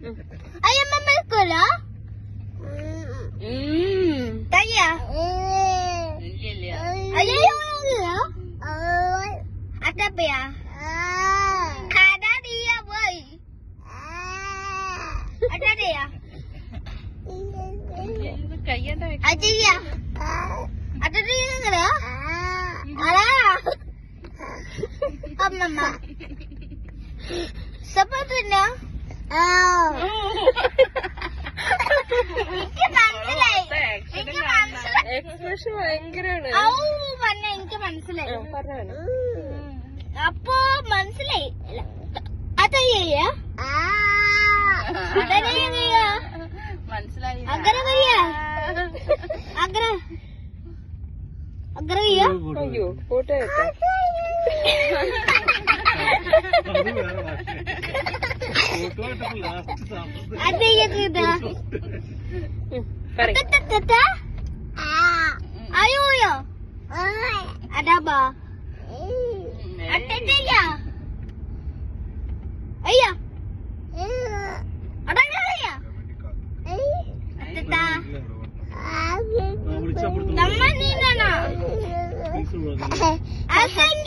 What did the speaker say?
Ayah mama sekolah? Tak ya? Ayah yang ya? Ada apa ya? Ada dia boy. Ada dia. Ada ya? Ada dia enggak? Ada. Mama. Siapa tu nak? എനിക്ക് മനസ്സിലായി expression ഭയങ്കരാണ്. പറഞ്ഞ എനിക്ക് മനസ്സിലായി. അപ്പൊ മനസ്സിലായി. അതയ്യ മനസ്സിലായി. അഗ്ര അയ്യോ ഫോട്ടോ എടുക്കാം. ayo ya ada apa ada ya ayah ada ya ada teman ini nana asing